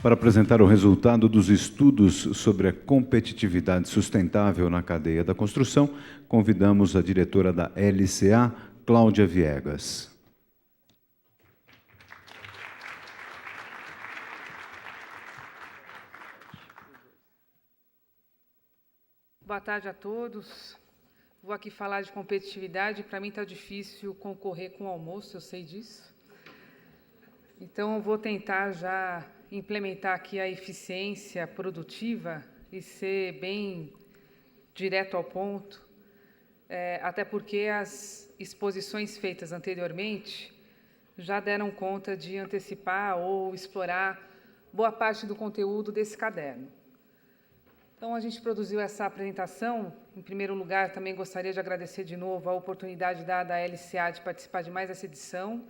Para apresentar o resultado dos estudos sobre a competitividade sustentável na cadeia da construção, convidamos a diretora da LCA, Cláudia Viegas. Boa tarde a todos. Vou aqui falar de competitividade. Para mim está difícil concorrer com o almoço, eu sei disso. Então, eu vou tentar já implementar aqui a eficiência produtiva e ser bem direto ao ponto, até porque as exposições feitas anteriormente já deram conta de antecipar ou explorar boa parte do conteúdo desse caderno. Então, a gente produziu essa apresentação. Em primeiro lugar, também gostaria de agradecer de novo a oportunidade dada à LCA de participar de mais essa edição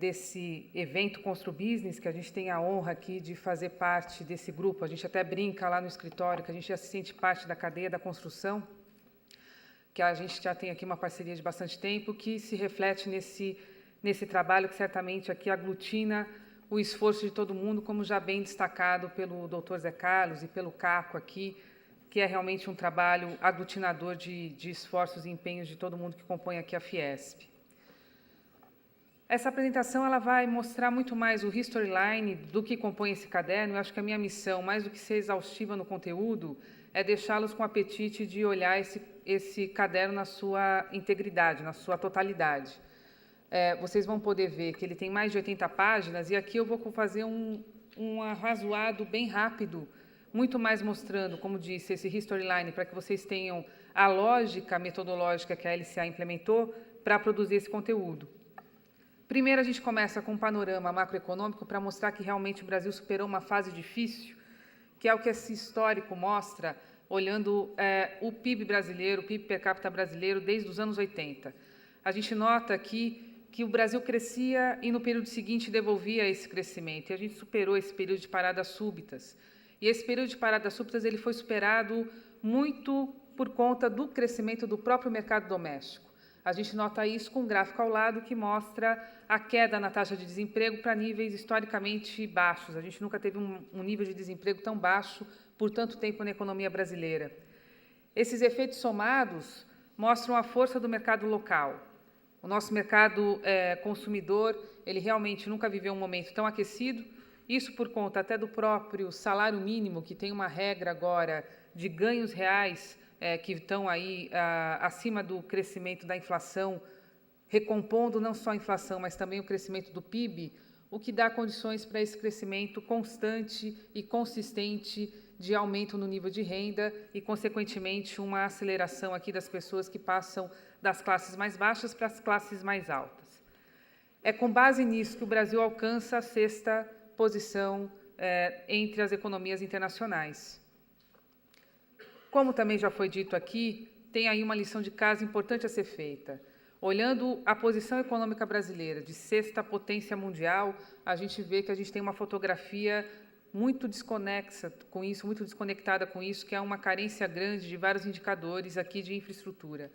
desse evento Constru Business, que a gente tem a honra aqui de fazer parte desse grupo. A gente até brinca lá no escritório que a gente já se sente parte da cadeia da construção, que a gente já tem aqui uma parceria de bastante tempo, que se reflete nesse trabalho que certamente aqui aglutina o esforço de todo mundo, como já bem destacado pelo Dr. Zé Carlos e pelo Caco aqui, que é realmente um trabalho aglutinador de esforços e empenhos de todo mundo que compõe aqui a Fiesp. Essa apresentação ela vai mostrar muito mais o historyline do que compõe esse caderno. Eu acho que a minha missão, mais do que ser exaustiva no conteúdo, é deixá-los com apetite de olhar esse caderno na sua integridade, na sua totalidade. Vocês vão poder ver que ele tem mais de 80 páginas, e aqui eu vou fazer um arrazoado bem rápido, muito mais mostrando, como disse, esse historyline, para que vocês tenham a lógica metodológica que a LCA implementou para produzir esse conteúdo. Primeiro, a gente começa com um panorama macroeconômico para mostrar que realmente o Brasil superou uma fase difícil, que é o que esse histórico mostra, olhando o PIB brasileiro, o PIB per capita brasileiro, desde os anos 80. A gente nota aqui que o Brasil crescia e, no período seguinte, devolvia esse crescimento. E a gente superou esse período de paradas súbitas. E esse período de paradas súbitas ele foi superado muito por conta do crescimento do próprio mercado doméstico. A gente nota isso com um gráfico ao lado que mostra a queda na taxa de desemprego para níveis historicamente baixos. A gente nunca teve um nível de desemprego tão baixo por tanto tempo na economia brasileira. Esses efeitos somados mostram a força do mercado local. O nosso mercado consumidor, ele realmente nunca viveu um momento tão aquecido, isso por conta até do próprio salário mínimo, que tem uma regra agora de ganhos reais que estão aí acima do crescimento da inflação, recompondo não só a inflação, mas também o crescimento do PIB, o que dá condições para esse crescimento constante e consistente de aumento no nível de renda e, consequentemente, uma aceleração aqui das pessoas que passam das classes mais baixas para as classes mais altas. É com base nisso que o Brasil alcança a 6ª posição entre as economias internacionais. Como também já foi dito aqui, tem aí uma lição de casa importante a ser feita. Olhando a posição econômica brasileira de 6ª potência mundial, a gente vê que a gente tem uma fotografia muito desconexa com isso, muito desconectada com isso, que é uma carência grande de vários indicadores aqui de infraestrutura.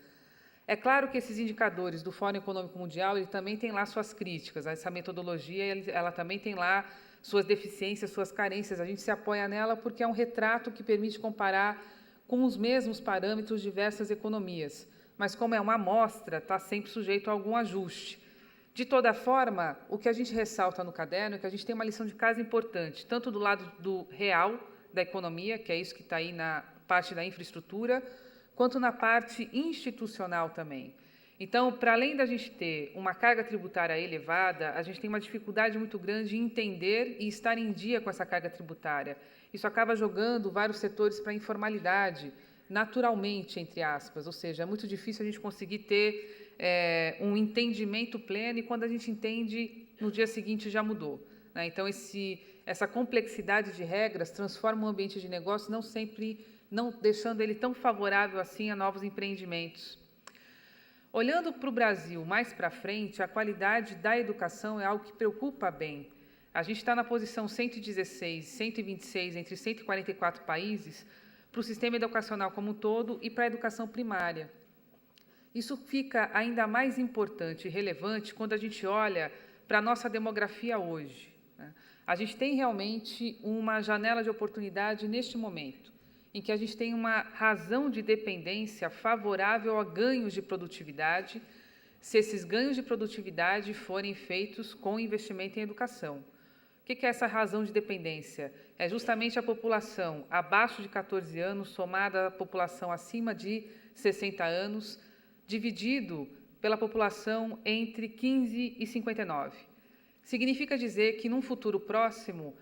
É claro que esses indicadores do Fórum Econômico Mundial, ele também tem lá suas críticas, essa metodologia, ela também tem lá suas deficiências, suas carências. A gente se apoia nela porque é um retrato que permite comparar com os mesmos parâmetros diversas economias, mas como é uma amostra, está sempre sujeito a algum ajuste. De toda forma, o que a gente ressalta no caderno é que a gente tem uma lição de casa importante, tanto do lado do real da economia, que é isso que está aí na parte da infraestrutura, quanto na parte institucional também. Então, para além da gente ter uma carga tributária elevada, a gente tem uma dificuldade muito grande em entender e estar em dia com essa carga tributária. Isso acaba jogando vários setores para a informalidade, naturalmente, entre aspas, ou seja, é muito difícil a gente conseguir ter um entendimento pleno e, quando a gente entende, no dia seguinte já mudou, né? Então, essa complexidade de regras transforma o ambiente de negócio, não deixando ele tão favorável assim a novos empreendimentos. Olhando para o Brasil mais para frente, a qualidade da educação é algo que preocupa bem. A gente está na posição 116, 126 entre 144 países para o sistema educacional como um todo e para a educação primária. Isso fica ainda mais importante e relevante quando a gente olha para a nossa demografia hoje. né? A gente tem realmente uma janela de oportunidade neste momento, em que a gente tem uma razão de dependência favorável a ganhos de produtividade, se esses ganhos de produtividade forem feitos com investimento em educação. O que é essa razão de dependência? É justamente a população abaixo de 14 anos, somada à população acima de 60 anos, dividido pela população entre 15 e 59. Significa dizer que, num futuro próximo,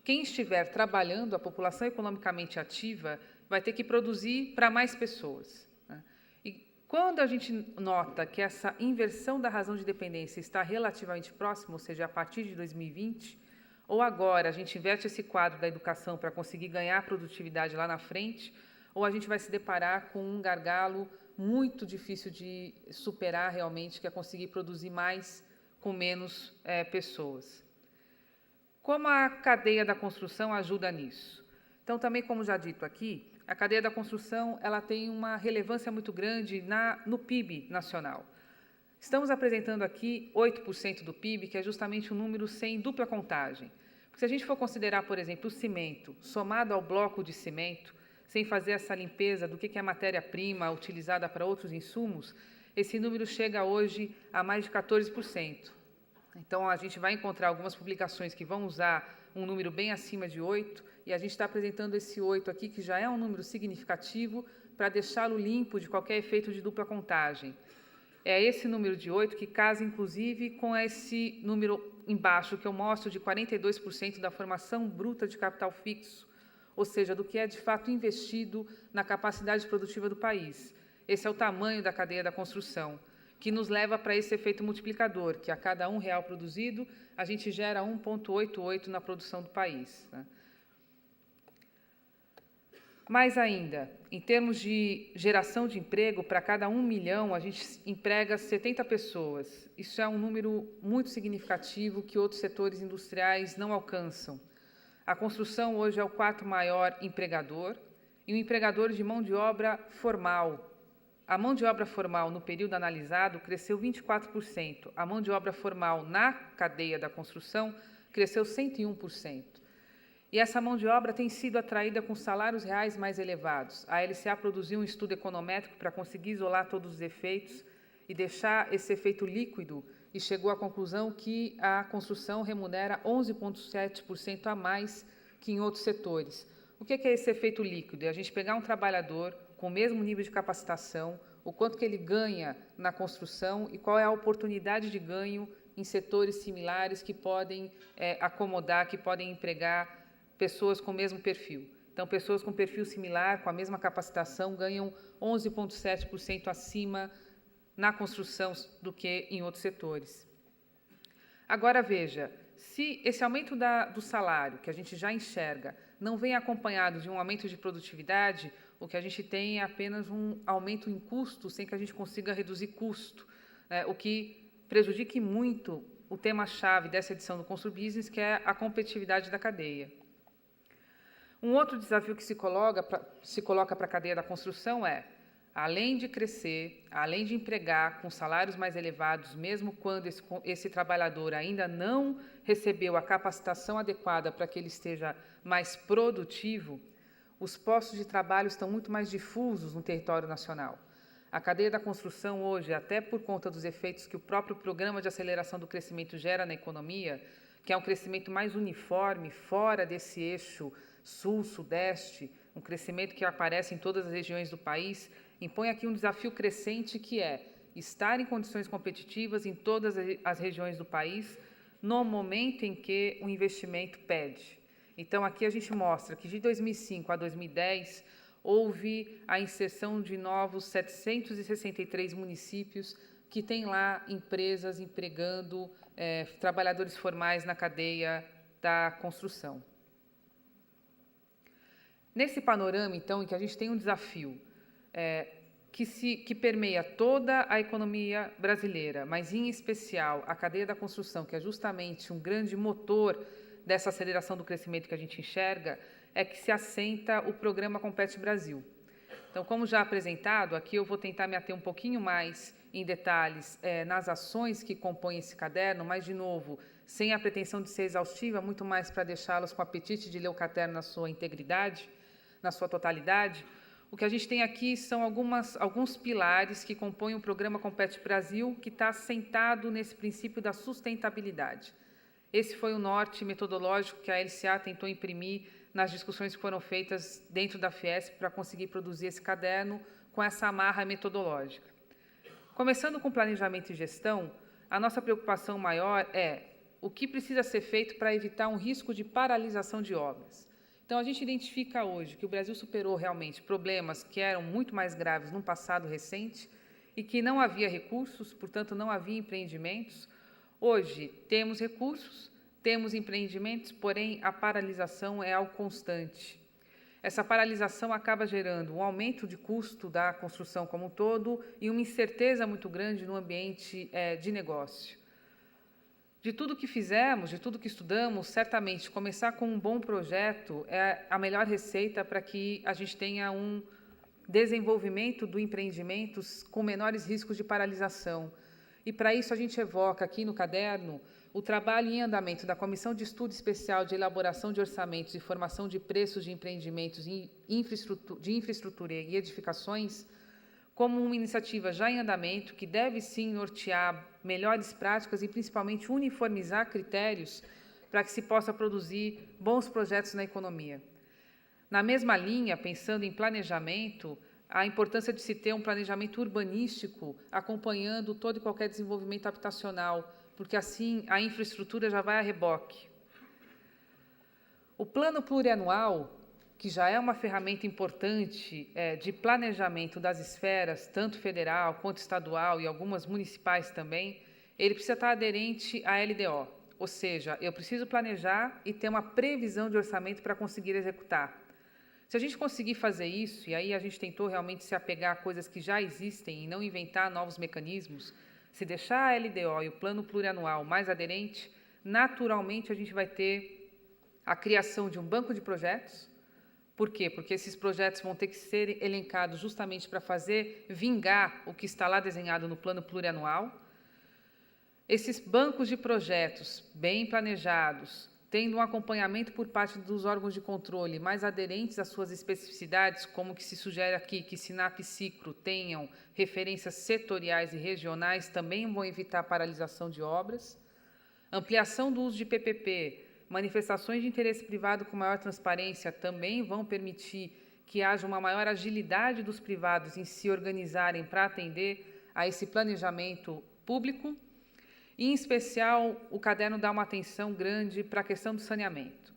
quem estiver trabalhando, a população economicamente ativa, vai ter que produzir para mais pessoas, né? E quando a gente nota que essa inversão da razão de dependência está relativamente próxima, ou seja, a partir de 2020, ou agora a gente inverte esse quadro da educação para conseguir ganhar produtividade lá na frente, ou a gente vai se deparar com um gargalo muito difícil de superar realmente, que é conseguir produzir mais com menos pessoas. Como a cadeia da construção ajuda nisso? Então, também, como já dito aqui, a cadeia da construção ela tem uma relevância muito grande no PIB nacional. Estamos apresentando aqui 8% do PIB, que é justamente um número sem dupla contagem. Porque se a gente for considerar, por exemplo, o cimento, somado ao bloco de cimento, sem fazer essa limpeza do que é matéria-prima utilizada para outros insumos, esse número chega hoje a mais de 14%. Então, a gente vai encontrar algumas publicações que vão usar um número bem acima de 8, e a gente está apresentando esse 8 aqui, que já é um número significativo, para deixá-lo limpo de qualquer efeito de dupla contagem. É esse número de 8 que casa, inclusive, com esse número embaixo, que eu mostro, de 42% da formação bruta de capital fixo, ou seja, do que é, de fato, investido na capacidade produtiva do país. Esse é o tamanho da cadeia da construção, que nos leva para esse efeito multiplicador, que a cada R$1 produzido, a gente gera 1,88 na produção do país, né? Mais ainda, em termos de geração de emprego, para cada 1 milhão, a gente emprega 70 pessoas. Isso é um número muito significativo que outros setores industriais não alcançam. A construção hoje é o 4º maior empregador, e o empregador de mão de obra formal. A mão de obra formal, no período analisado, cresceu 24%. A mão de obra formal na cadeia da construção cresceu 101%. E essa mão de obra tem sido atraída com salários reais mais elevados. A LCA produziu um estudo econométrico para conseguir isolar todos os efeitos e deixar esse efeito líquido, e chegou à conclusão que a construção remunera 11,7% a mais que em outros setores. O que é esse efeito líquido? É a gente pegar um trabalhador com o mesmo nível de capacitação, o quanto que ele ganha na construção e qual é a oportunidade de ganho em setores similares que podem acomodar, que podem empregar pessoas com o mesmo perfil. Então, pessoas com perfil similar, com a mesma capacitação, ganham 11,7% acima na construção do que em outros setores. Agora, veja, se esse aumento do salário, que a gente já enxerga, não vem acompanhado de um aumento de produtividade, o que a gente tem é apenas um aumento em custo, sem que a gente consiga reduzir custo, o que prejudique muito o tema-chave dessa edição do Construbusiness, que é a competitividade da cadeia. Um outro desafio que se coloca para a cadeia da construção é, além de crescer, além de empregar com salários mais elevados, mesmo quando esse trabalhador ainda não recebeu a capacitação adequada para que ele esteja mais produtivo, os postos de trabalho estão muito mais difusos no território nacional. A cadeia da construção hoje, até por conta dos efeitos que o próprio Programa de Aceleração do Crescimento gera na economia, que é um crescimento mais uniforme, fora desse eixo sul-sudeste, um crescimento que aparece em todas as regiões do país, impõe aqui um desafio crescente, que é estar em condições competitivas em todas as regiões do país, no momento em que o investimento pede. Então, aqui a gente mostra que de 2005 a 2010, houve a inserção de novos 763 municípios que têm lá empresas empregando trabalhadores formais na cadeia da construção. Nesse panorama, então, em que a gente tem um desafio que permeia toda a economia brasileira, mas, em especial, a cadeia da construção, que é justamente um grande motor dessa aceleração do crescimento que a gente enxerga, é que se assenta o programa Compete Brasil. Então, como já apresentado, aqui eu vou tentar me ater um pouquinho mais em detalhes nas ações que compõem esse caderno, mas, de novo, sem a pretensão de ser exaustiva, muito mais para deixá-los com apetite de ler o caderno na sua integridade, na sua totalidade. O que a gente tem aqui são alguns pilares que compõem o programa Compete Brasil, que está assentado nesse princípio da sustentabilidade. Esse foi o norte metodológico que a LCA tentou imprimir nas discussões que foram feitas dentro da Fiesp para conseguir produzir esse caderno com essa amarra metodológica. Começando com planejamento e gestão, a nossa preocupação maior é o que precisa ser feito para evitar um risco de paralisação de obras. Então, a gente identifica hoje que o Brasil superou realmente problemas que eram muito mais graves no passado recente e que não havia recursos, portanto, não havia empreendimentos. Hoje, temos recursos, temos empreendimentos, porém, a paralisação é algo constante. Essa paralisação acaba gerando um aumento de custo da construção como um todo e uma incerteza muito grande no ambiente de negócio. De tudo que fizemos, de tudo que estudamos, certamente começar com um bom projeto é a melhor receita para que a gente tenha um desenvolvimento do empreendimentos com menores riscos de paralisação. E para isso a gente evoca aqui no caderno o trabalho em andamento da Comissão de Estudo Especial de Elaboração de Orçamentos e Formação de Preços de Empreendimentos de Infraestrutura e Edificações, como uma iniciativa já em andamento que deve, sim, nortear melhores práticas e, principalmente, uniformizar critérios para que se possa produzir bons projetos na economia. Na mesma linha, pensando em planejamento, a importância de se ter um planejamento urbanístico acompanhando todo e qualquer desenvolvimento habitacional, porque, assim, a infraestrutura já vai a reboque. O plano plurianual, que já é uma ferramenta importante de planejamento das esferas, tanto federal quanto estadual e algumas municipais também, ele precisa estar aderente à LDO, ou seja, eu preciso planejar e ter uma previsão de orçamento para conseguir executar. Se a gente conseguir fazer isso, e aí a gente tentou realmente se apegar a coisas que já existem e não inventar novos mecanismos, se deixar a LDO e o plano plurianual mais aderente, naturalmente a gente vai ter a criação de um banco de projetos. Por quê? Porque esses projetos vão ter que ser elencados justamente para fazer vingar o que está lá desenhado no plano plurianual. Esses bancos de projetos bem planejados, tendo um acompanhamento por parte dos órgãos de controle mais aderentes às suas especificidades, como que se sugere aqui que SINAP e SICRO tenham referências setoriais e regionais, também vão evitar a paralisação de obras. Ampliação do uso de PPP, manifestações de interesse privado com maior transparência também vão permitir que haja uma maior agilidade dos privados em se organizarem para atender a esse planejamento público. E, em especial, o caderno dá uma atenção grande para a questão do saneamento.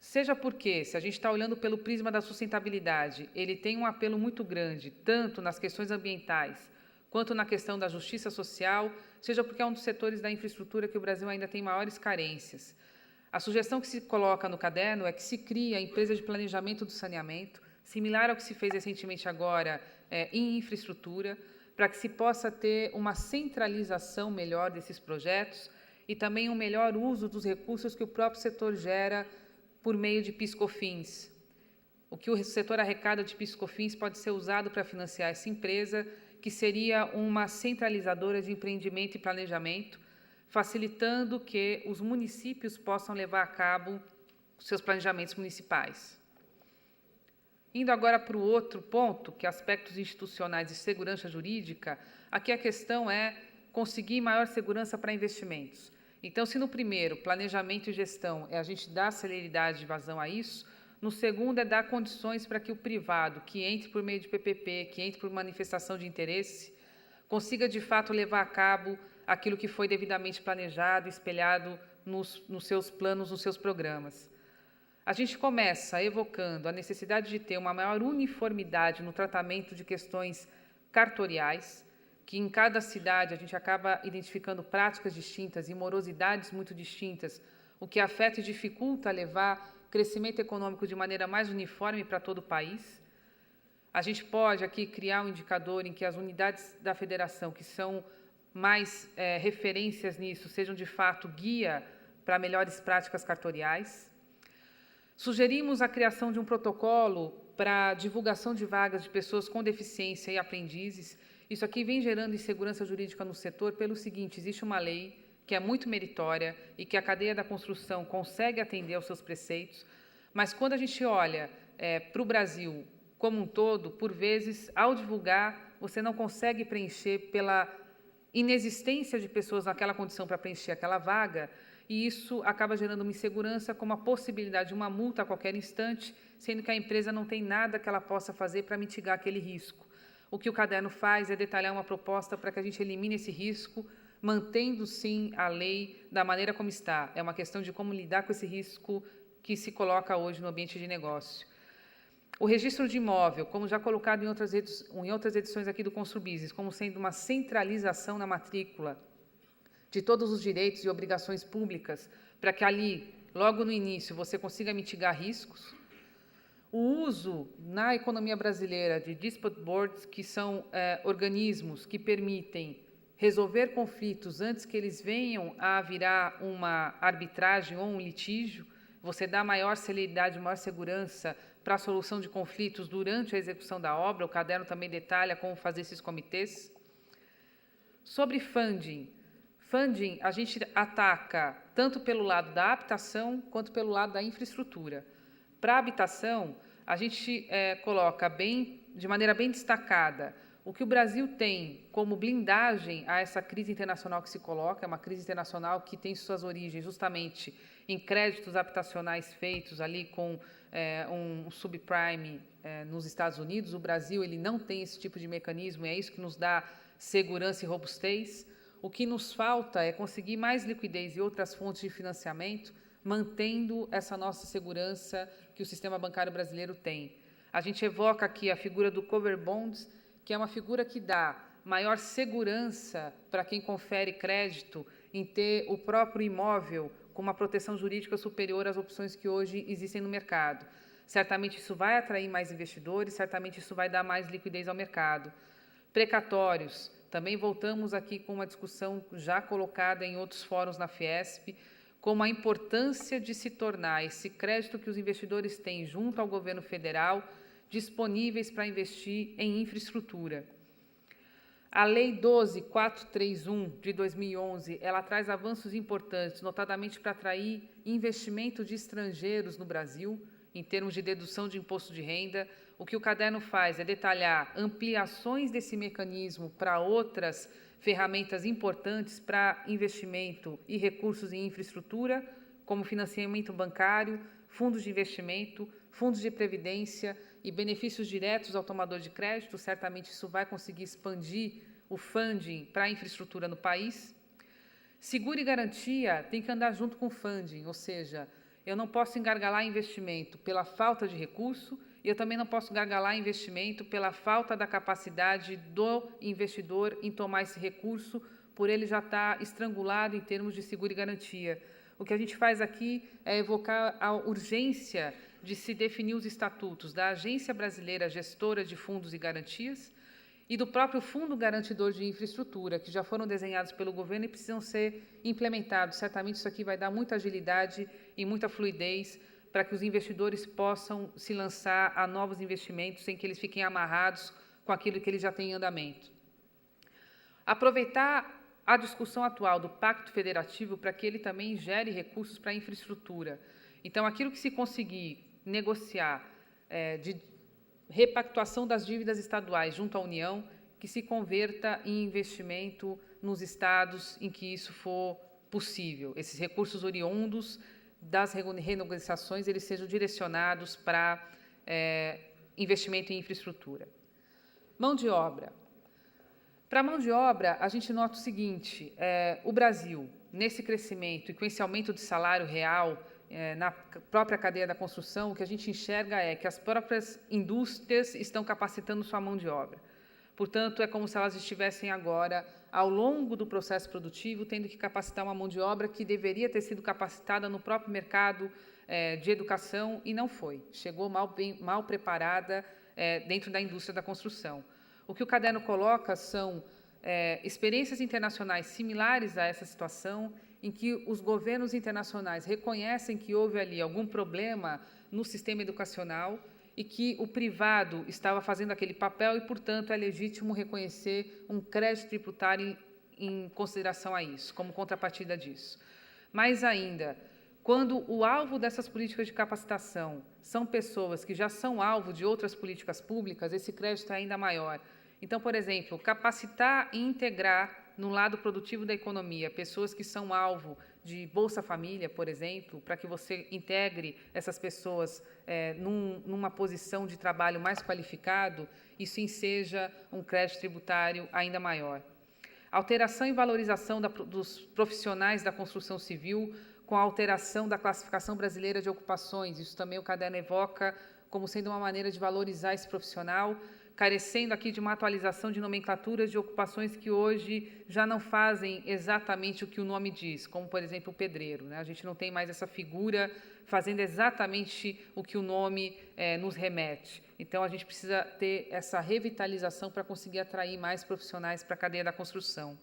Seja porque, se a gente está olhando pelo prisma da sustentabilidade, ele tem um apelo muito grande, tanto nas questões ambientais, quanto na questão da justiça social, seja porque é um dos setores da infraestrutura que o Brasil ainda tem maiores carências. A sugestão que se coloca no caderno é que se crie a empresa de planejamento do saneamento, similar ao que se fez recentemente agora em infraestrutura, para que se possa ter uma centralização melhor desses projetos e também um melhor uso dos recursos que o próprio setor gera por meio de PIS/COFINS. O que o setor arrecada de PIS/COFINS pode ser usado para financiar essa empresa, que seria uma centralizadora de empreendimento e planejamento, facilitando que os municípios possam levar a cabo os seus planejamentos municipais. Indo agora para o outro ponto, que é aspectos institucionais e segurança jurídica, aqui a questão é conseguir maior segurança para investimentos. Então, se no primeiro, planejamento e gestão, a gente dá celeridade de vazão a isso, no segundo é dar condições para que o privado, que entre por meio de PPP, que entre por manifestação de interesse, consiga, de fato, levar a cabo aquilo que foi devidamente planejado e espelhado nos seus planos, nos seus programas. A gente começa evocando a necessidade de ter uma maior uniformidade no tratamento de questões cartoriais, que em cada cidade a gente acaba identificando práticas distintas e morosidades muito distintas, o que afeta e dificulta levar crescimento econômico de maneira mais uniforme para todo o país. A gente pode aqui criar um indicador em que as unidades da federação, que são mais referências nisso, sejam de fato guia para melhores práticas cartoriais. Sugerimos a criação de um protocolo para divulgação de vagas de pessoas com deficiência e aprendizes. Isso aqui vem gerando insegurança jurídica no setor pelo seguinte: existe uma lei que é muito meritória e que a cadeia da construção consegue atender aos seus preceitos, mas quando a gente olha para o Brasil como um todo, por vezes, ao divulgar, você não consegue preencher pela inexistência de pessoas naquela condição para preencher aquela vaga, e isso acaba gerando uma insegurança, como a possibilidade de uma multa a qualquer instante, sendo que a empresa não tem nada que ela possa fazer para mitigar aquele risco. O que o caderno faz é detalhar uma proposta para que a gente elimine esse risco, mantendo, sim, a lei da maneira como está. É uma questão de como lidar com esse risco que se coloca hoje no ambiente de negócio. O registro de imóvel, como já colocado em outras edições aqui do Construbusiness, como sendo uma centralização na matrícula de todos os direitos e obrigações públicas, para que ali, logo no início, você consiga mitigar riscos. O uso na economia brasileira de dispute boards, que são organismos que permitem resolver conflitos antes que eles venham a virar uma arbitragem ou um litígio, você dá maior celeridade, maior segurança para a solução de conflitos durante a execução da obra. O caderno também detalha como fazer esses comitês. Sobre funding. Funding, a gente ataca tanto pelo lado da habitação quanto pelo lado da infraestrutura. Para a habitação, a gente coloca de maneira bem destacada o que o Brasil tem como blindagem a essa crise internacional que se coloca, é uma crise internacional que tem suas origens justamente em créditos habitacionais feitos ali com um subprime nos Estados Unidos. O Brasil ele não tem esse tipo de mecanismo, e é isso que nos dá segurança e robustez. O que nos falta é conseguir mais liquidez e outras fontes de financiamento, mantendo essa nossa segurança que o sistema bancário brasileiro tem. A gente evoca aqui a figura do cover bonds, que é uma figura que dá maior segurança para quem confere crédito em ter o próprio imóvel com uma proteção jurídica superior às opções que hoje existem no mercado. Certamente isso vai atrair mais investidores, certamente isso vai dar mais liquidez ao mercado. Precatórios, também voltamos aqui com uma discussão já colocada em outros fóruns na Fiesp, como a importância de se tornar esse crédito que os investidores têm junto ao governo federal disponíveis para investir em infraestrutura. A Lei 12.431, de 2011, ela traz avanços importantes, notadamente para atrair investimento de estrangeiros no Brasil, em termos de dedução de imposto de renda. O que o caderno faz é detalhar ampliações desse mecanismo para outras ferramentas importantes para investimento e recursos em infraestrutura, como financiamento bancário, fundos de investimento, fundos de previdência e benefícios diretos ao tomador de crédito. Certamente isso vai conseguir expandir o funding para a infraestrutura no país. Seguro e garantia tem que andar junto com o funding, ou seja, eu não posso engargalar investimento pela falta de recurso e eu também não posso gargalar investimento pela falta da capacidade do investidor em tomar esse recurso, por ele já estar estrangulado em termos de seguro e garantia. O que a gente faz aqui é evocar a urgência de se definir os estatutos da Agência Brasileira Gestora de Fundos e Garantias e do próprio Fundo Garantidor de Infraestrutura, que já foram desenhados pelo governo e precisam ser implementados. Certamente isso aqui vai dar muita agilidade e muita fluidez para que os investidores possam se lançar a novos investimentos sem que eles fiquem amarrados com aquilo que eles já têm em andamento. Aproveitar a discussão atual do Pacto Federativo para que ele também gere recursos para a infraestrutura. Então, aquilo que se conseguir negociar de repactuação das dívidas estaduais junto à União, que se converta em investimento nos estados em que isso for possível. Esses recursos oriundos das renegociações, eles sejam direcionados para investimento em infraestrutura. Mão de obra. Para a mão de obra, a gente nota o seguinte, o Brasil, nesse crescimento e com esse aumento de salário real, na própria cadeia da construção, o que a gente enxerga é que as próprias indústrias estão capacitando sua mão de obra. Portanto, é como se elas estivessem agora, ao longo do processo produtivo, tendo que capacitar uma mão de obra que deveria ter sido capacitada no próprio mercado de educação e não foi. Chegou mal preparada dentro da indústria da construção. O que o caderno coloca são experiências internacionais similares a essa situação, em que os governos internacionais reconhecem que houve ali algum problema no sistema educacional e que o privado estava fazendo aquele papel e, portanto, é legítimo reconhecer um crédito tributário em consideração a isso, como contrapartida disso. Mais ainda, quando o alvo dessas políticas de capacitação são pessoas que já são alvo de outras políticas públicas, esse crédito é ainda maior. Então, por exemplo, capacitar e integrar no lado produtivo da economia pessoas que são alvo de Bolsa Família, por exemplo, para que você integre essas pessoas numa posição de trabalho mais qualificado, isso enseja um crédito tributário ainda maior. Alteração e valorização dos profissionais da construção civil com a alteração da classificação brasileira de ocupações. Isso também o caderno evoca como sendo uma maneira de valorizar esse profissional, carecendo aqui de uma atualização de nomenclaturas de ocupações que hoje já não fazem exatamente o que o nome diz, como, por exemplo, o pedreiro, né? A gente não tem mais essa figura fazendo exatamente o que o nome nos remete. Então, a gente precisa ter essa revitalização para conseguir atrair mais profissionais para a cadeia da construção.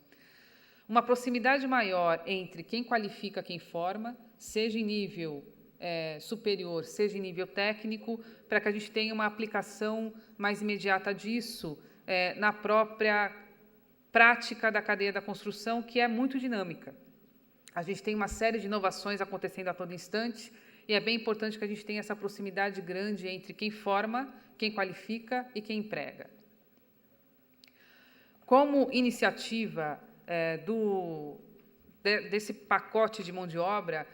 Uma proximidade maior entre quem qualifica, quem forma, seja em nível superior, seja em nível técnico, para que a gente tenha uma aplicação mais imediata disso na própria prática da cadeia da construção, que é muito dinâmica. A gente tem uma série de inovações acontecendo a todo instante, e é bem importante que a gente tenha essa proximidade grande entre quem forma, quem qualifica e quem emprega. Como iniciativa desse pacote de mão de obra,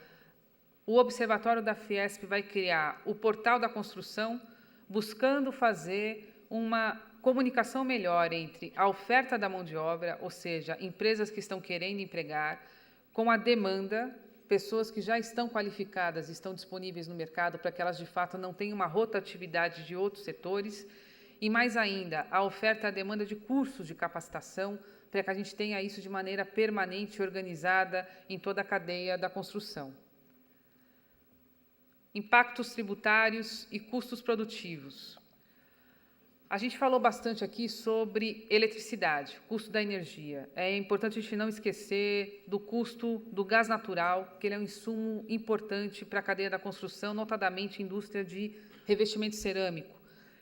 o Observatório da Fiesp vai criar o Portal da Construção, buscando fazer uma comunicação melhor entre a oferta da mão de obra, ou seja, empresas que estão querendo empregar, com a demanda, pessoas que já estão qualificadas e estão disponíveis no mercado para que elas, de fato, não tenham uma rotatividade de outros setores, e, mais ainda, a oferta e a demanda de cursos de capacitação, para que a gente tenha isso de maneira permanente e organizada em toda a cadeia da construção. Impactos tributários e custos produtivos. A gente falou bastante aqui sobre eletricidade, custo da energia. É importante a gente não esquecer do custo do gás natural, que ele é um insumo importante para a cadeia da construção, notadamente a indústria de revestimento cerâmico,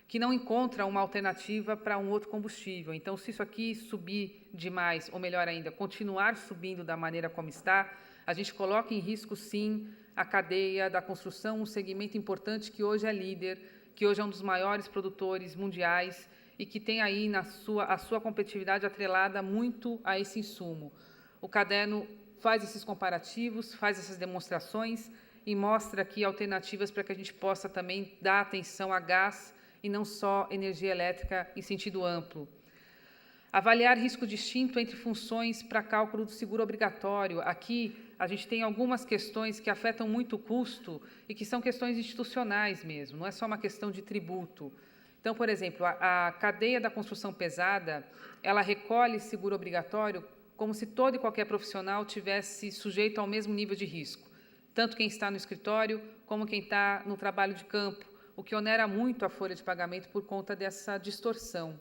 que não encontra uma alternativa para um outro combustível. Então, se isso aqui subir demais, ou melhor ainda, continuar subindo da maneira como está, a gente coloca em risco, sim, a cadeia da construção, um segmento importante que hoje é líder, que hoje é um dos maiores produtores mundiais e que tem aí a sua competitividade atrelada muito a esse insumo. O caderno faz esses comparativos, faz essas demonstrações e mostra aqui alternativas para que a gente possa também dar atenção a gás e não só energia elétrica em sentido amplo. Avaliar risco distinto entre funções para cálculo do seguro obrigatório. Aqui, a gente tem algumas questões que afetam muito o custo e que são questões institucionais mesmo, não é só uma questão de tributo. Então, por exemplo, a cadeia da construção pesada, ela recolhe seguro obrigatório como se todo e qualquer profissional tivesse sujeito ao mesmo nível de risco, tanto quem está no escritório como quem está no trabalho de campo, o que onera muito a folha de pagamento por conta dessa distorção.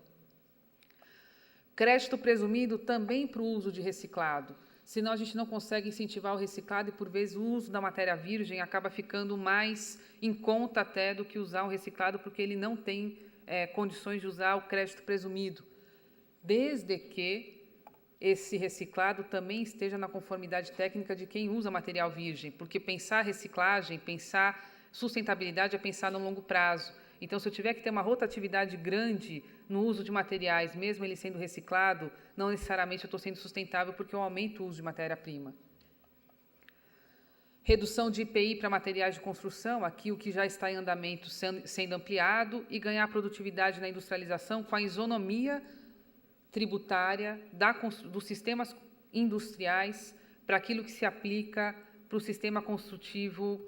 Crédito presumido também para o uso de reciclado, senão a gente não consegue incentivar o reciclado e, por vezes, o uso da matéria virgem acaba ficando mais em conta até do que usar um reciclado, porque ele não tem condições de usar o crédito presumido, desde que esse reciclado também esteja na conformidade técnica de quem usa material virgem, porque pensar reciclagem, pensar sustentabilidade é pensar no longo prazo. Então, se eu tiver que ter uma rotatividade grande no uso de materiais, mesmo ele sendo reciclado, não necessariamente eu estou sendo sustentável porque eu aumento o uso de matéria-prima. Redução de IPI para materiais de construção, aqui o que já está em andamento sendo ampliado, e ganhar produtividade na industrialização com a isonomia tributária dos sistemas industriais para aquilo que se aplica para o sistema construtivo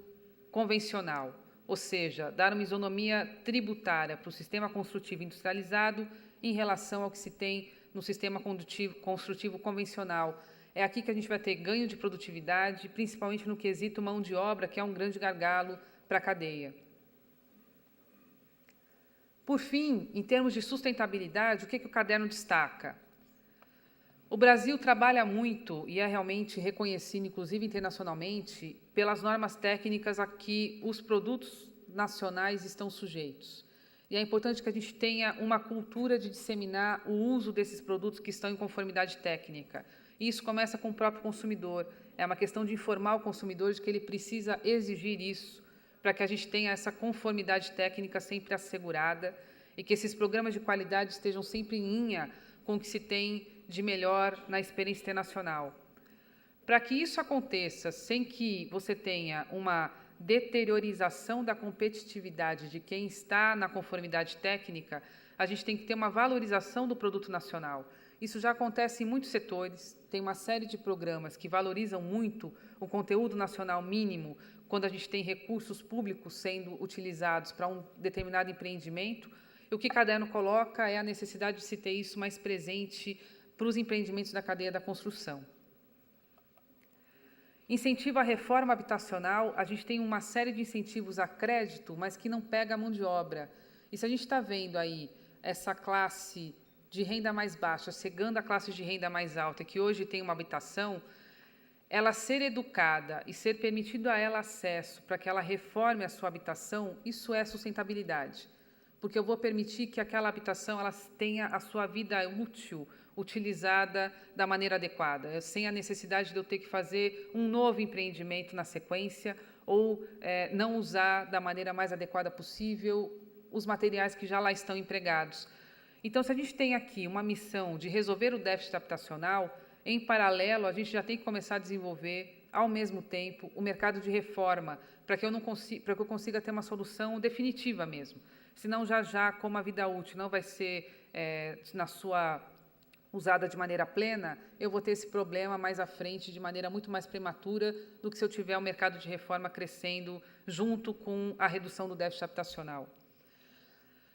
convencional. Ou seja, dar uma isonomia tributária para o sistema construtivo industrializado em relação ao que se tem no sistema construtivo convencional. É aqui que a gente vai ter ganho de produtividade, principalmente no quesito mão de obra, que é um grande gargalo para a cadeia. Por fim, em termos de sustentabilidade, o que o caderno destaca? O Brasil trabalha muito, e é realmente reconhecido, inclusive internacionalmente, pelas normas técnicas a que os produtos nacionais estão sujeitos. E é importante que a gente tenha uma cultura de disseminar o uso desses produtos que estão em conformidade técnica. E isso começa com o próprio consumidor. É uma questão de informar o consumidor de que ele precisa exigir isso para que a gente tenha essa conformidade técnica sempre assegurada e que esses programas de qualidade estejam sempre em linha com o que se tem de melhor na experiência internacional. Para que isso aconteça sem que você tenha uma deteriorização da competitividade de quem está na conformidade técnica, a gente tem que ter uma valorização do produto nacional. Isso já acontece em muitos setores, tem uma série de programas que valorizam muito o conteúdo nacional mínimo quando a gente tem recursos públicos sendo utilizados para um determinado empreendimento. E o que Caderno coloca é a necessidade de se ter isso mais presente para os empreendimentos da cadeia da construção. Incentivo à reforma habitacional, a gente tem uma série de incentivos a crédito, mas que não pega a mão de obra. E se a gente está vendo aí essa classe de renda mais baixa chegando à classe de renda mais alta, que hoje tem uma habitação, ela ser educada e ser permitido a ela acesso para que ela reforme a sua habitação, isso é sustentabilidade. Porque eu vou permitir que aquela habitação ela tenha a sua vida útil utilizada da maneira adequada, sem a necessidade de eu ter que fazer um novo empreendimento na sequência ou não usar da maneira mais adequada possível os materiais que já lá estão empregados. Então, se a gente tem aqui uma missão de resolver o déficit habitacional, em paralelo, a gente já tem que começar a desenvolver, ao mesmo tempo, o mercado de reforma, para que eu consiga ter uma solução definitiva mesmo. Senão, já, como a vida útil não vai ser usada de maneira plena, eu vou ter esse problema mais à frente, de maneira muito mais prematura, do que se eu tiver o mercado de reforma crescendo junto com a redução do déficit habitacional.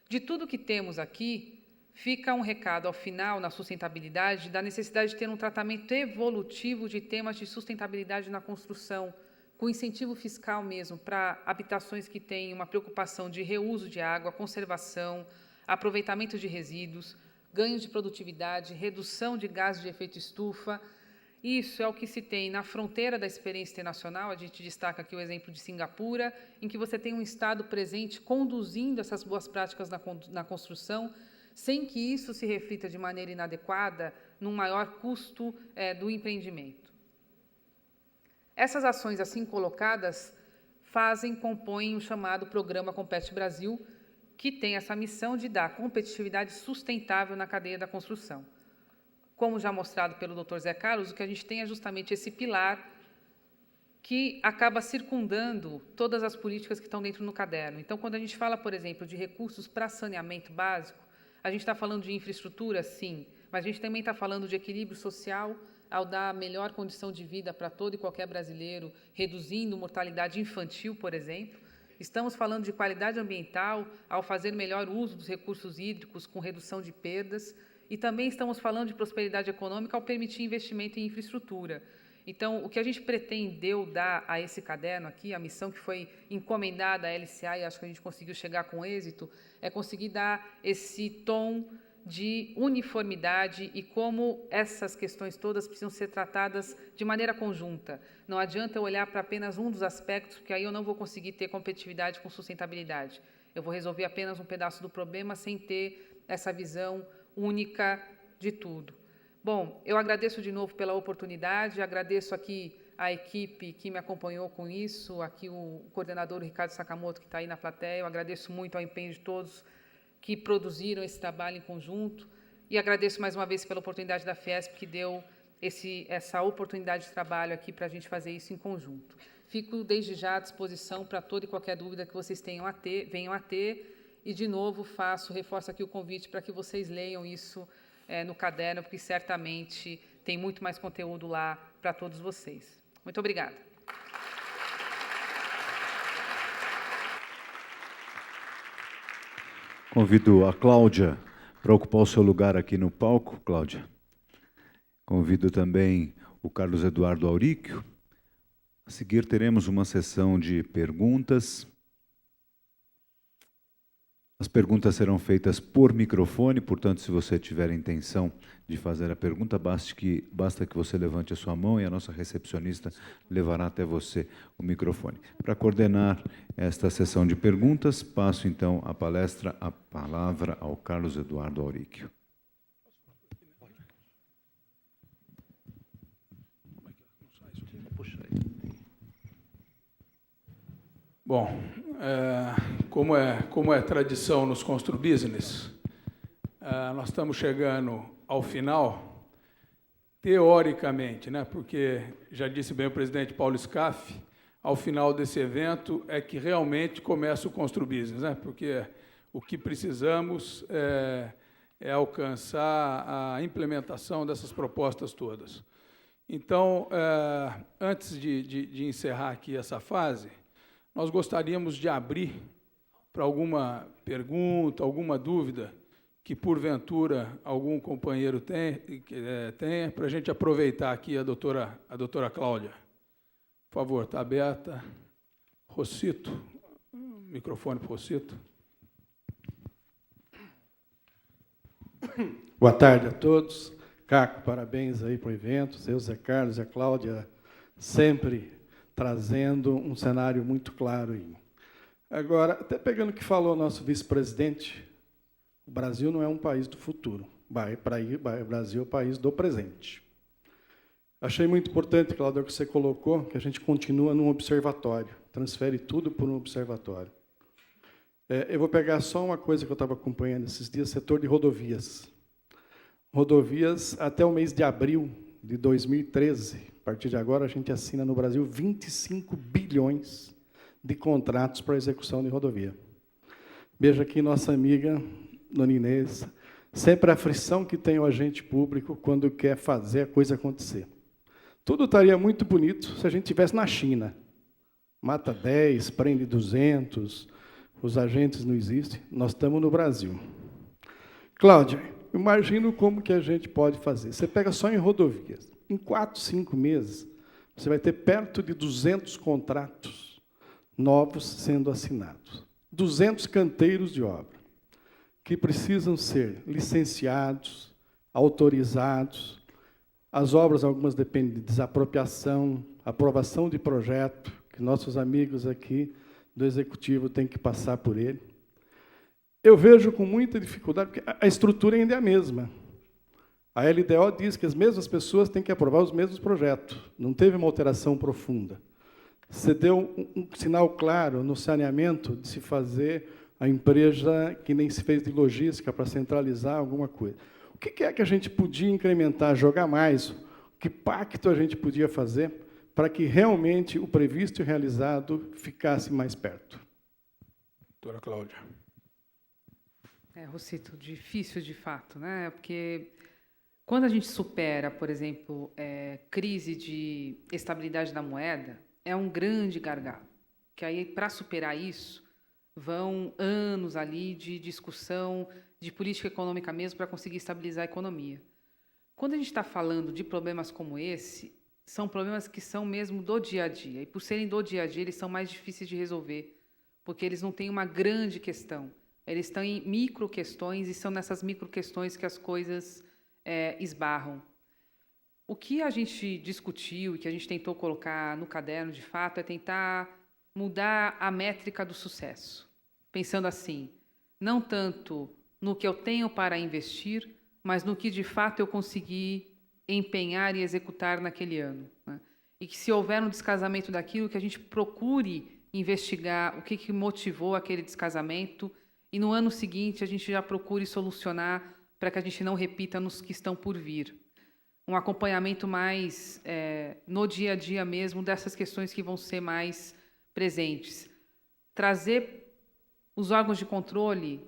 De tudo que temos aqui, fica um recado ao final, na sustentabilidade, da necessidade de ter um tratamento evolutivo de temas de sustentabilidade na construção, com incentivo fiscal mesmo, para habitações que têm uma preocupação de reuso de água, conservação, aproveitamento de resíduos, ganhos de produtividade, redução de gases de efeito estufa. Isso é o que se tem na fronteira da experiência internacional. A gente destaca aqui o exemplo de Singapura, em que você tem um Estado presente conduzindo essas boas práticas na construção, sem que isso se reflita de maneira inadequada num maior custo do empreendimento. Essas ações assim colocadas compõem o chamado Programa Compete Brasil, que tem essa missão de dar competitividade sustentável na cadeia da construção. Como já mostrado pelo Dr. Zé Carlos, o que a gente tem é justamente esse pilar que acaba circundando todas as políticas que estão dentro do caderno. Então, quando a gente fala, por exemplo, de recursos para saneamento básico, a gente está falando de infraestrutura, sim, mas a gente também está falando de equilíbrio social, ao dar a melhor condição de vida para todo e qualquer brasileiro, reduzindo mortalidade infantil, por exemplo. Estamos falando de qualidade ambiental, ao fazer melhor uso dos recursos hídricos, com redução de perdas, e também estamos falando de prosperidade econômica ao permitir investimento em infraestrutura. Então, o que a gente pretendeu dar a esse caderno aqui, a missão que foi encomendada à LCA, e acho que a gente conseguiu chegar com êxito, é conseguir dar esse tom de uniformidade e como essas questões todas precisam ser tratadas de maneira conjunta. Não adianta eu olhar para apenas um dos aspectos, porque aí eu não vou conseguir ter competitividade com sustentabilidade. Eu vou resolver apenas um pedaço do problema sem ter essa visão única de tudo. Bom, eu agradeço de novo pela oportunidade, agradeço aqui a equipe que me acompanhou com isso, aqui o coordenador Ricardo Sakamoto, que está aí na plateia, eu agradeço muito ao empenho de todos que produziram esse trabalho em conjunto, e agradeço mais uma vez pela oportunidade da Fiesp, que deu essa oportunidade de trabalho aqui para a gente fazer isso em conjunto. Fico desde já à disposição para toda e qualquer dúvida que vocês venham a ter, e, de novo, reforço aqui o convite para que vocês leiam isso no caderno, porque certamente tem muito mais conteúdo lá para todos vocês. Muito obrigada. Convido a Cláudia para ocupar o seu lugar aqui no palco. Cláudia. Convido também o Carlos Eduardo Auríquio. A seguir, teremos uma sessão de perguntas. As perguntas serão feitas por microfone, portanto, se você tiver a intenção de fazer a pergunta, basta que você levante a sua mão e a nossa recepcionista levará até você o microfone. Para coordenar esta sessão de perguntas, passo então a palavra ao Carlos Eduardo Auríquio. Bom, como é tradição nos Constru Business, nós estamos chegando ao final, teoricamente, né, porque, já disse bem o presidente Paulo Scaff, ao final desse evento é que realmente começa o Constru Business, né, porque o que precisamos é alcançar a implementação dessas propostas todas. Então, antes de encerrar aqui essa fase, nós gostaríamos de abrir para alguma pergunta, alguma dúvida que, porventura, algum companheiro tenha, para a gente aproveitar aqui a doutora Cláudia. Por favor, está aberta. Rossito, microfone para o Rossito. Boa tarde a todos. Caco, parabéns aí para o evento. Eu, Zé Carlos e a Cláudia, sempre trazendo um cenário muito claro aí. Agora, até pegando o que falou o nosso vice-presidente, o Brasil não é um país do futuro. O Brasil é o país do presente. Achei muito importante, Cláudia, o que você colocou, que a gente continua num observatório, transfere tudo por um observatório. Eu vou pegar só uma coisa que eu estava acompanhando esses dias, setor de rodovias. Rodovias, até o mês de abril de 2013, a partir de agora, a gente assina no Brasil 25 bilhões de contratos para execução de rodovia. Veja aqui nossa amiga, Dona Inês, sempre a aflição que tem o agente público quando quer fazer a coisa acontecer. Tudo estaria muito bonito se a gente estivesse na China. Mata 10, prende 200, os agentes não existem. Nós estamos no Brasil. Cláudia, imagino como que a gente pode fazer. Você pega só em rodovias. Em 4, 5 meses, você vai ter perto de 200 contratos novos sendo assinados. 200 canteiros de obra, que precisam ser licenciados, autorizados. As obras, algumas dependem de desapropriação, aprovação de projeto, que nossos amigos aqui do Executivo têm que passar por ele. Eu vejo com muita dificuldade, porque a estrutura ainda é a mesma. A LDO diz que as mesmas pessoas têm que aprovar os mesmos projetos. Não teve uma alteração profunda. Você deu um sinal claro no saneamento de se fazer a empresa que nem se fez de logística para centralizar alguma coisa. O que é que a gente podia incrementar, jogar mais? Que pacto a gente podia fazer para que realmente o previsto e realizado ficasse mais perto? Doutora Cláudia. Rossito, difícil de fato, né? Porque quando a gente supera, por exemplo, crise de estabilidade da moeda, é um grande gargalo. Que aí, para superar isso, vão anos ali de discussão de política econômica mesmo para conseguir estabilizar a economia. Quando a gente está falando de problemas como esse, são problemas que são mesmo do dia a dia. E por serem do dia a dia, eles são mais difíceis de resolver, porque eles não têm uma grande questão. Eles estão em micro-questões e são nessas micro-questões que as coisas esbarram. O que a gente discutiu e que a gente tentou colocar no caderno, de fato, é tentar mudar a métrica do sucesso. Pensando assim, não tanto no que eu tenho para investir, mas no que, de fato, eu consegui empenhar e executar naquele ano, né? E que, se houver um descasamento daquilo, que a gente procure investigar o que motivou aquele descasamento e, no ano seguinte, a gente já procure solucionar para que a gente não repita nos que estão por vir. Um acompanhamento mais no dia a dia mesmo dessas questões que vão ser mais presentes. Trazer os órgãos de controle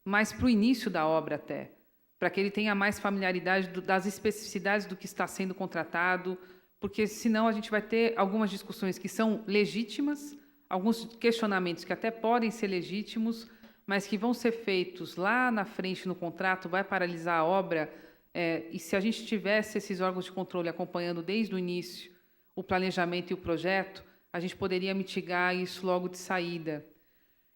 mais para o início da obra até, para que ele tenha mais familiaridade das especificidades do que está sendo contratado, porque senão a gente vai ter algumas discussões que são legítimas, alguns questionamentos que até podem ser legítimos, mas que vão ser feitos lá na frente no contrato, vai paralisar a obra. E se a gente tivesse esses órgãos de controle acompanhando desde o início o planejamento e o projeto, a gente poderia mitigar isso logo de saída.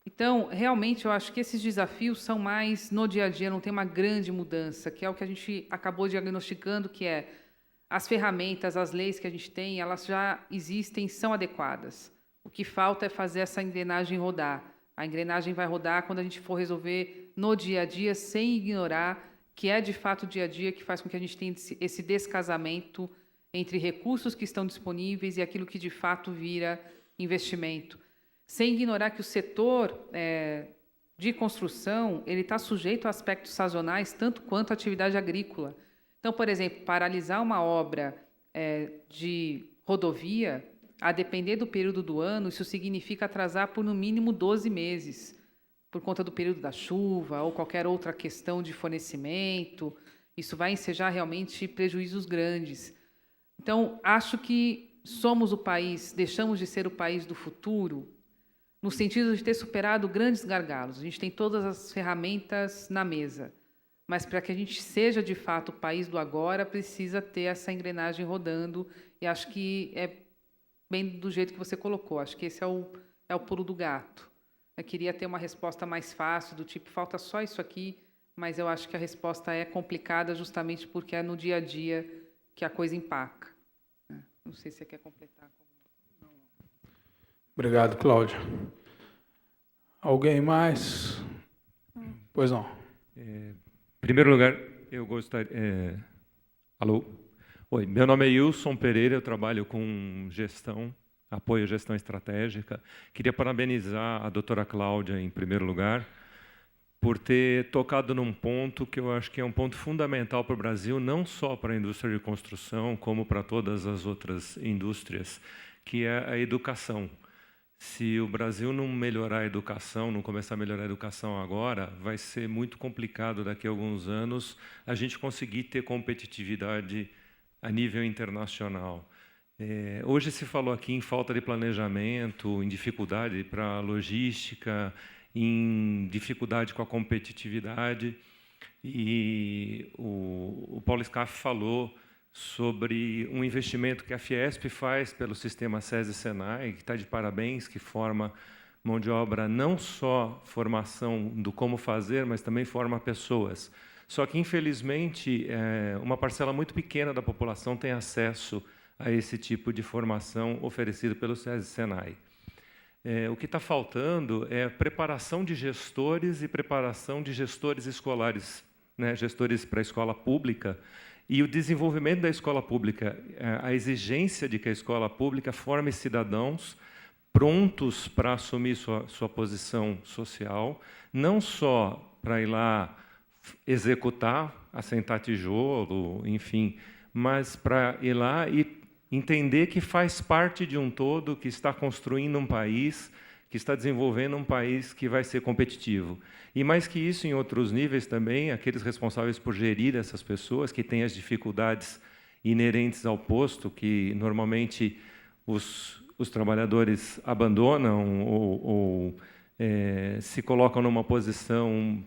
Então, realmente, eu acho que esses desafios são mais no dia a dia, não tem uma grande mudança, que é o que a gente acabou diagnosticando, que é as ferramentas, as leis que a gente tem, elas já existem, são adequadas. O que falta é fazer essa engrenagem rodar. A engrenagem vai rodar quando a gente for resolver no dia a dia, sem ignorar que é, de fato, o dia a dia que faz com que a gente tenha esse descasamento entre recursos que estão disponíveis e aquilo que, de fato, vira investimento. sem ignorar que o setor de construção ele está sujeito a aspectos sazonais tanto quanto a atividade agrícola. Então, por exemplo, paralisar uma obra de rodovia, a depender do período do ano, isso significa atrasar por no mínimo 12 meses, por conta do período da chuva ou qualquer outra questão de fornecimento. Isso vai ensejar realmente prejuízos grandes. Então, acho que somos o país, deixamos de ser o país do futuro, no sentido de ter superado grandes gargalos. A gente tem todas as ferramentas na mesa, mas para que a gente seja, de fato, o país do agora, precisa ter essa engrenagem rodando, e acho que é bem do jeito que você colocou. Acho que esse é o pulo do gato. Eu queria ter uma resposta mais fácil, do tipo, falta só isso aqui, mas eu acho que a resposta é complicada justamente porque é no dia a dia que a coisa empaca. Não sei se você quer completar. Obrigado, Cláudia. Alguém mais? Pois não. Em primeiro lugar, eu gostaria... Alô? Oi, meu nome é Wilson Pereira, eu trabalho com gestão, apoio à gestão estratégica. Queria parabenizar a doutora Cláudia, em primeiro lugar, por ter tocado num ponto que eu acho que é um ponto fundamental para o Brasil, não só para a indústria de construção, como para todas as outras indústrias, que é a educação. Se o Brasil não melhorar a educação, não começar a melhorar a educação agora, vai ser muito complicado daqui a alguns anos a gente conseguir ter competitividade a nível internacional. Hoje se falou aqui em falta de planejamento, em dificuldade para a logística, em dificuldade com a competitividade. E o Paulo Scaff falou sobre um investimento que a Fiesp faz pelo sistema SESI-Senai, que está de parabéns, que forma mão de obra, não só formação do como fazer, mas também forma pessoas. Só que, infelizmente, uma parcela muito pequena da população tem acesso a esse tipo de formação oferecido pelo SESI-Senai. O que está faltando é preparação de gestores e preparação de gestores escolares, né, gestores para a escola pública, e o desenvolvimento da escola pública, a exigência de que a escola pública forme cidadãos prontos para assumir sua posição social, não só para ir lá executar, assentar tijolo, enfim, mas para ir lá e entender que faz parte de um todo, que está construindo um país, que está desenvolvendo um país que vai ser competitivo. E mais que isso, em outros níveis também, aqueles responsáveis por gerir essas pessoas, que têm as dificuldades inerentes ao posto, que normalmente os trabalhadores abandonam ou se colocam numa posição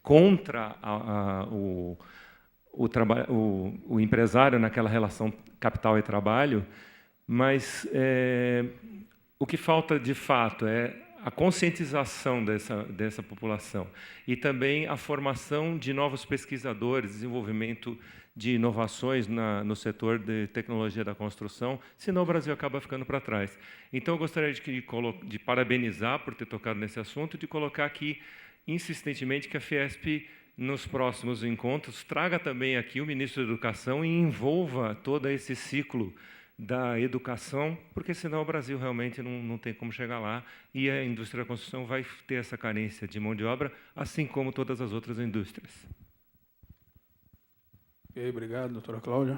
contra o empresário naquela relação capital e trabalho, mas o que falta de fato é a conscientização dessa população e também a formação de novos pesquisadores, desenvolvimento de inovações no setor de tecnologia da construção, senão o Brasil acaba ficando para trás. Então, eu gostaria de parabenizar por ter tocado nesse assunto e de colocar aqui insistentemente que a Fiesp, nos próximos encontros, traga também aqui o ministro da Educação e envolva todo esse ciclo da educação, porque senão o Brasil realmente não tem como chegar lá e a indústria da construção vai ter essa carência de mão de obra, assim como todas as outras indústrias. Ok, obrigado, doutora Cláudia.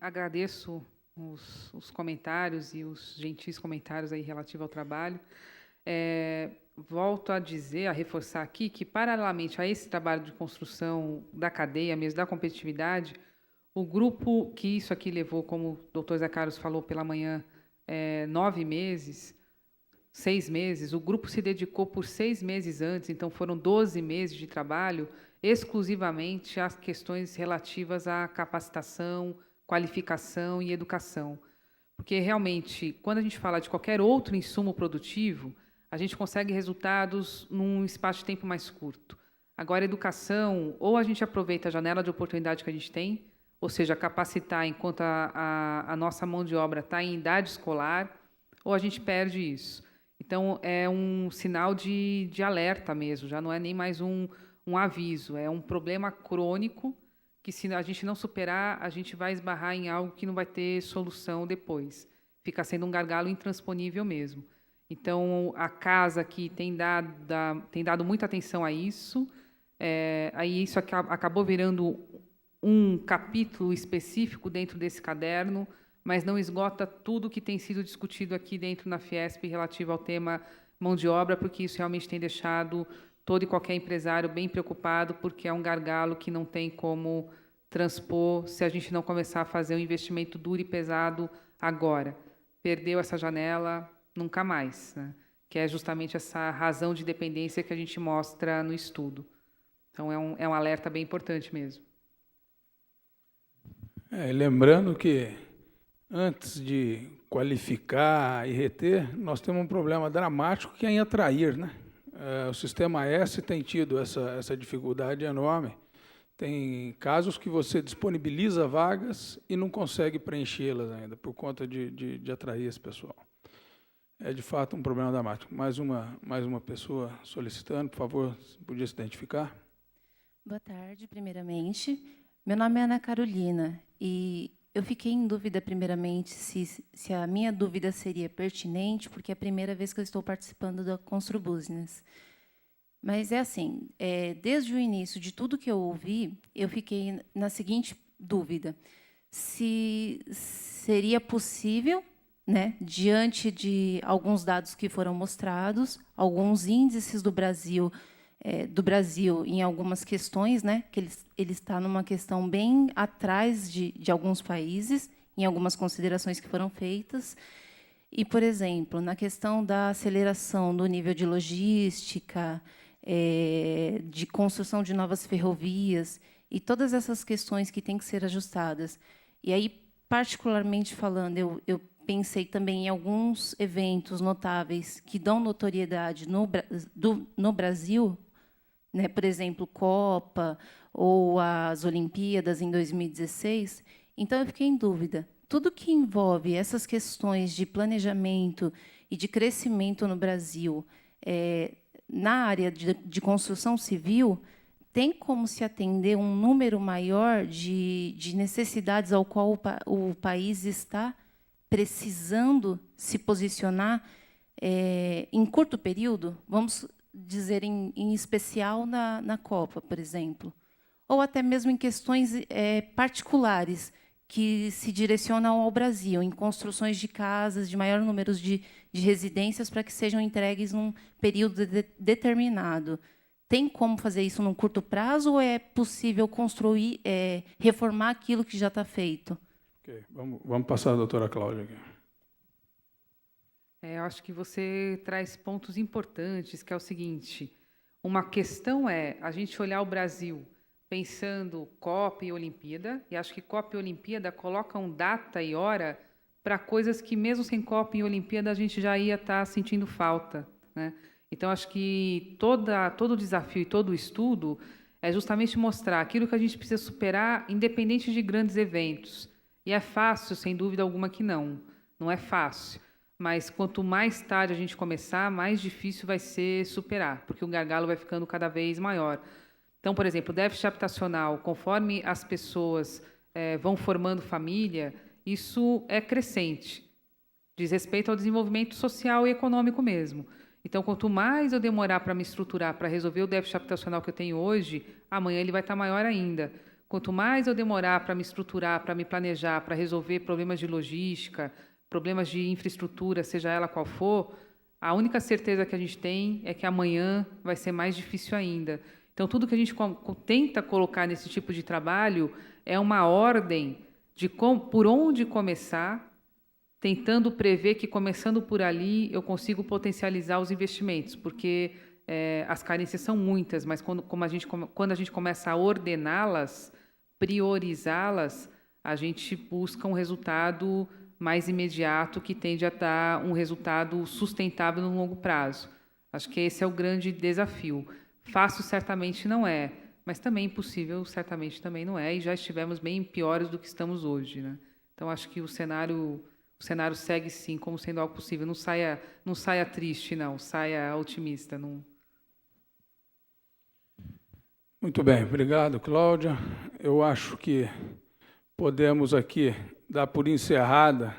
Agradeço os comentários e os gentis comentários aí relativos ao trabalho. Volto a dizer, a reforçar aqui, que, paralelamente a esse trabalho de construção da cadeia, mesmo da competitividade, o grupo que isso aqui levou, como o doutor Zé Carlos falou pela manhã, 9 meses, 6 meses, o grupo se dedicou por 6 meses antes, então foram 12 meses de trabalho, exclusivamente às questões relativas à capacitação, qualificação e educação. Porque, realmente, quando a gente fala de qualquer outro insumo produtivo, a gente consegue resultados num espaço de tempo mais curto. Agora, a educação, ou a gente aproveita a janela de oportunidade que a gente tem, ou seja, capacitar enquanto a nossa mão de obra está em idade escolar, ou a gente perde isso. Então, é um sinal de alerta mesmo, já não é nem mais um aviso, é um problema crônico que, se a gente não superar, a gente vai esbarrar em algo que não vai ter solução depois. fica sendo um gargalo intransponível mesmo. Então, a casa aqui tem dado muita atenção a isso, aí isso acabou virando um capítulo específico dentro desse caderno, mas não esgota tudo que tem sido discutido aqui dentro na Fiesp relativo ao tema mão de obra, porque isso realmente tem deixado todo e qualquer empresário bem preocupado, porque é um gargalo que não tem como transpor se a gente não começar a fazer um investimento duro e pesado agora. Perdeu essa janela, nunca mais, né? Que é justamente essa razão de dependência que a gente mostra no estudo. Então, é um alerta bem importante mesmo. Lembrando que, antes de qualificar e reter, nós temos um problema dramático que é em atrair, né? O Sistema S tem tido essa dificuldade enorme. Tem casos que você disponibiliza vagas e não consegue preenchê-las ainda, por conta de atrair esse pessoal. É, de fato, um problema dramático. Mais uma pessoa solicitando, por favor, podia se identificar? Boa tarde, primeiramente. Meu nome é Ana Carolina e eu fiquei em dúvida, primeiramente, se a minha dúvida seria pertinente, porque é a primeira vez que eu estou participando da Construbusiness. Mas é assim, desde o início de tudo que eu ouvi, eu fiquei na seguinte dúvida: se seria possível, né, diante de alguns dados que foram mostrados, alguns índices do Brasil em algumas questões, né, que ele está numa questão bem atrás de alguns países, em algumas considerações que foram feitas. E, por exemplo, na questão da aceleração do nível de logística, de construção de novas ferrovias, e todas essas questões que têm que ser ajustadas. E aí, particularmente falando, eu pensei também em alguns eventos notáveis que dão notoriedade no Brasil, né, por exemplo, Copa ou as Olimpíadas em 2016. Então, eu fiquei em dúvida. Tudo que envolve essas questões de planejamento e de crescimento no Brasil, na área de construção civil, tem como se atender um número maior de necessidades ao qual o país está precisando se posicionar em curto período? Vamos dizer, em especial na Copa, por exemplo. Ou até mesmo em questões particulares, que se direcionam ao Brasil, em construções de casas, de maior número de residências, para que sejam entregues num período determinado. Tem como fazer isso num curto prazo, ou é possível construir, reformar aquilo que já está feito? Okay. Vamos passar a doutora Cláudia aqui. Eu acho que você traz pontos importantes, que é o seguinte: uma questão é a gente olhar o Brasil pensando Copa e Olimpíada, e acho que Copa e Olimpíada colocam data e hora para coisas que, mesmo sem Copa e Olimpíada, a gente já ia estar sentindo falta, né? Então, acho que todo o desafio e todo o estudo é justamente mostrar aquilo que a gente precisa superar, independente de grandes eventos. E é fácil, sem dúvida alguma, que não é fácil. Mas quanto mais tarde a gente começar, mais difícil vai ser superar, porque o gargalo vai ficando cada vez maior. Então, por exemplo, o déficit habitacional, conforme as pessoas vão formando família, isso é crescente, diz respeito ao desenvolvimento social e econômico mesmo. Então, quanto mais eu demorar para me estruturar, para resolver o déficit habitacional que eu tenho hoje, amanhã ele vai estar maior ainda. Quanto mais eu demorar para me estruturar, para me planejar, para resolver problemas de logística, problemas de infraestrutura, seja ela qual for, a única certeza que a gente tem é que amanhã vai ser mais difícil ainda. Então, tudo que a gente tenta colocar nesse tipo de trabalho é uma ordem de por onde começar, tentando prever que, começando por ali, eu consigo potencializar os investimentos, porque as carências são muitas, mas quando a gente começa a ordená-las, priorizá-las, a gente busca um resultado mais imediato, que tende a dar um resultado sustentável no longo prazo. Acho que esse é o grande desafio. Fácil certamente não é, mas também impossível certamente também não é, e já estivemos bem piores do que estamos hoje, né? Então, acho que o cenário segue, sim, como sendo algo possível. Não saia triste, não. Saia otimista. Não. Muito bem. Obrigado, Cláudia. Eu acho que podemos aqui dar por encerrada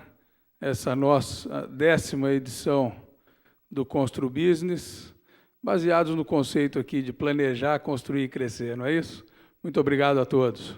essa nossa 10ª edição do Constru Business, baseados no conceito aqui de planejar, construir e crescer, não é isso? Muito obrigado a todos.